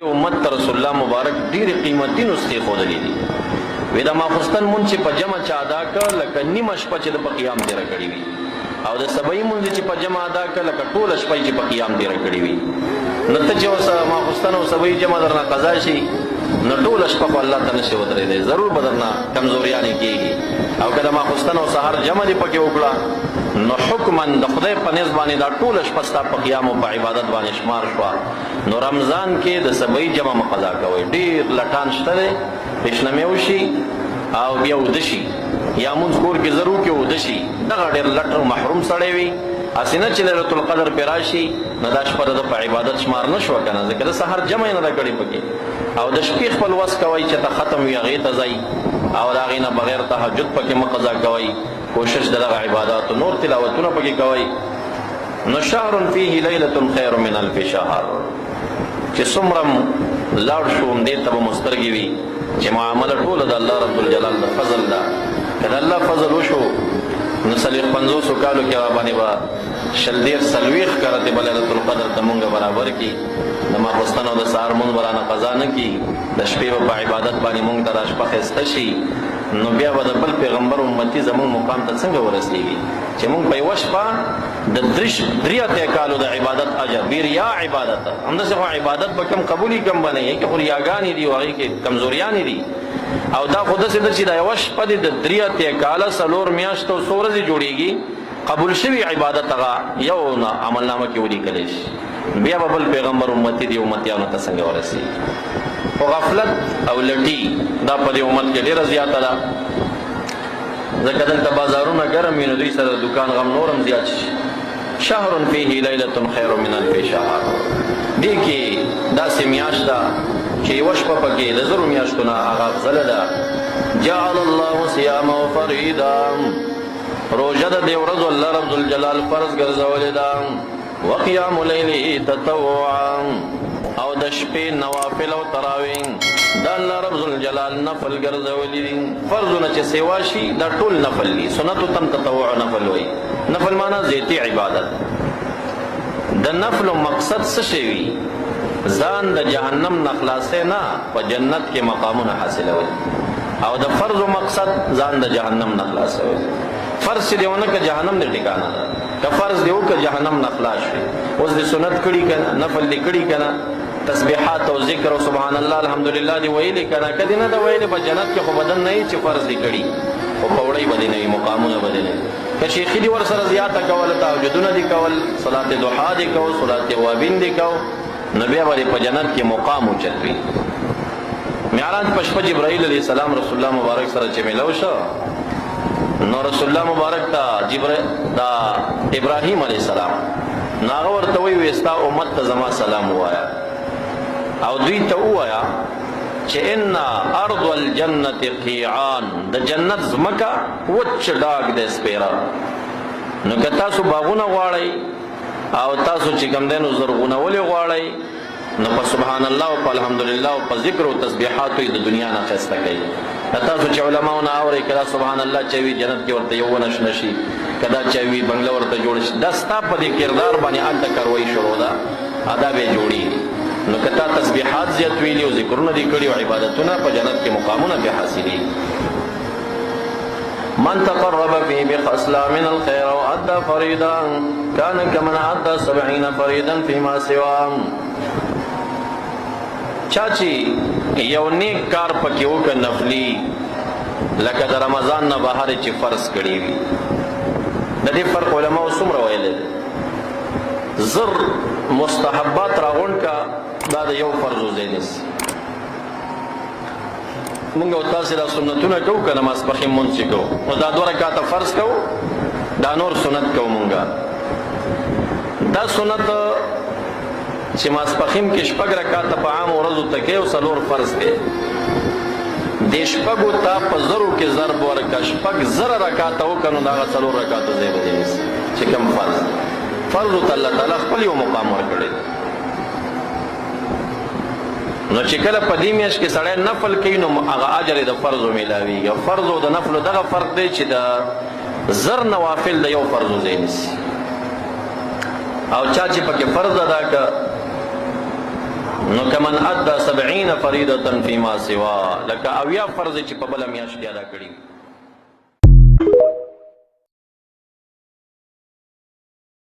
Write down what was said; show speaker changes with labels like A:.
A: امت ته رسول الله مبارک ډېرې قیمتي نسخې ښودلې دي. وی د ماخوستن مونځ چې په جمع چا ادا کړ لکه نیمه شپه چې د په قیام تېره کړې وي، او د سبعي مونځ چې په جمع ادا کړ لکه ټوله شپه چې په قیام تېره کړې وي. نو ته چې اوس ماخوستن او سبعي جمع درنه قضا شي نو ټوله شپه خو الله ته نشي ودرېدی، ضرور به درنه کمزوریانې کېږي. او که د ماخوستن او سهار جمع دې پکې وکړه نو حکما د خدای په نزد باندې دا ټوله شپه ستا په قیام او په عبادت باندې شمار شوه. نو رمضان کې د سبعي جمع مه قضا کوئ، ډېر لټان شته دی، پیشنمې وشي او بیا اوده شي، یا مونځ کور کې ضرور کې اوده شي. دغه ډېر لټ محروم سړی وي، هسې نه چې لیلة القدر پرې راشي نو دا شپه د په عبادت شمار نه شوه که نه، ځکه د سهار جمع یې نه ده کړې پکې. او د شپې خپل وس کوئ چې ته ختم وي هغې ته ځئ، او د هغې نه بغیر تهجد پکې مه قضا کوئ، کوشش د دغه عباداتو نور تلاوتونه پکې کوئ. نو شهر فیه لیلة خیر من الف شهر چې څومره لاړ شو همدې ته به مو سترګې وي چې معامله ټوله د الله رب الجلال د فضل ده. که د الله فضل وشو نو 50 کالو کې باندې به 40 کرته به لیلة القدر ته مونږ برابر کړي. د ماخوستن او د سهار مونځ به رانه قضا نه کړي، د شپې به په عبادت باندې مونږ ته دا شپه ښایسته شي. نو بیا به د بل پیغمبر امتي زمونږ مقام ته څنګه ورسېږي چې مونږ په یوه شپه د 83 کالو د عبادت اجر بې ریا عبادت. همداسې خو عبادت به کم قبولي کم به نه یې کې خو ریاګانې دي او هغې کې کمزوریانې دي. او دا خو داسې ده چې دا یوه شپه دې د 83 کاله 4 میاشتو 100 ورځې جوړېږي، قبول شوي عبادت هغه یو عملنامه کې ولیکلی شي. بیا به بل پیغمبر امتي دي امتیانو ته څنګه ورسېږي. خو غفلت او لټي دا په دې امت کې ډېره زیاته ده، ځکه دلته بازارونه ګرم وي نو دوی سره د دکان غم نورم زیات شي. شهر فیه لیلة خیر من الف شهر، دې کې داسې میاشت ده چې یوه شپه پکې د 1000 میاشتو نه هغه افضله ده. جعل الله صیامه فریدا، روژه د دې ورځو الله رب الجلال فرض ګرځولې ده. وقیام لیله تطوعا، او د شپې نوافل او تراویح دا الله رب الجلال نفل ګرځولي دي. فرضونه چې سیوا شي دا ټول نفل دي، سنتو تم تطوع نفل وایي. نفل معنا زیتی عبادت. د نفل مقصد څه شی وي؟ ځان د جهنم نه خلاصې نه په جنت کې مقامونه حاصلول، او د فرض مقصد ځان د جهنم نه خلاصول. فرض چې دی ونه که جهنم دې ټکانه ده، که فرض دی وکړه جهنم نه خلاص شي. اوس دې سنت کړي که نه، نفل دې کړي که نه، تسبیحات او ذکر او سبحان الله الحمدلله دی ویلي که نه، که دې نه ده ویلي په جنت کې خو بدن نه وي چې فرض دې کړي، خو پوړۍ به دې نه وي، مقامونه به دې نه وي. که شیخي دې ورسره زیاته کوله، تهجدونه دې کول، صلات ضحا دې کو، صلات اوابین دې کو، نو بیا به دې په جنت کې مقام اوچت وي. معراج په شپه جبرائیل علیه السلام رسول الله مبارک سره چې میلاو شو نو رسول الله مبارک ته ابراهیم علیه السلام نو هغه ورته وایي ستا امت ته زما سلام ووایه، او دوی ته ووایه چې ان ارض الجنة قیعان، د جنت ځمکه وچ ډاګ دی سپیره. نو که تاسو باغونه غواړئ او تاسو چې کوم دی نو زرغونولې غواړئ نو په سبحان الله او په الحمدلله او په ذکر او تسبیحاتو د دنیا نه ښایسته کوي. تاسو چې علماو نه اورئ که دا سبحان الله چې وي جنت کې ورته یو ونه شنه شي، که دا چې وي بنګله ورته جوړه شي، دا ستا په دې کردار باندې هلته کاروایي شروع ده، ادا به جوړېږي. نو که تا تسبیحات زیات ویلي او ذکرونه دې کړي او عبادتونه په جنت کې مقامونه بیا حاصلېږي. من تقرب به بخصلة من الخير وأدى فريدا كان كمن أدى 70 فريدا فيما سواه. چا چې یو نیک کار پکې وکړه نفلي، لکه د رمضان نه بهر چې فرض کړي وي، د دې فرق علماو څومره ویلی دی؟ 1000 مستحبات راغونډ کا دا د یو فرض ځای نیسي. مونږ او تاسې دا سنتونه کوو که نه ماسپښین مونځ چې کوو نو دا 2 رکعته فرض کوو، دا نور سنت کوو. مونږه دا سنت چې ماسپښین کې 6 رکعته په عام ورځو ته کوي او 4 فرض دی، دې شپږو ته په 1000 کې ضرب ورکړه، 6,000 رکعته وکړه نو د هغه 4 رکعتو ځای به دې نیسي چې کوم فرض دی. فرضو ته الله تعالی خپل یو مقام ورکړی دی. نو چې کله په دې میاشت کې سړی نفل کوي نو هغه اجر د فرضو میلاویږي. فرض او د نفلو دغه فرق دی چې د 1000 نوافل د یو فرضو ځای نیسي. او چا چې پکې فرض ادا کړه نو کمن ادى 70 فریضه فيما سوا لکه اویا فرض چې په بل میاشت کې ادا کړی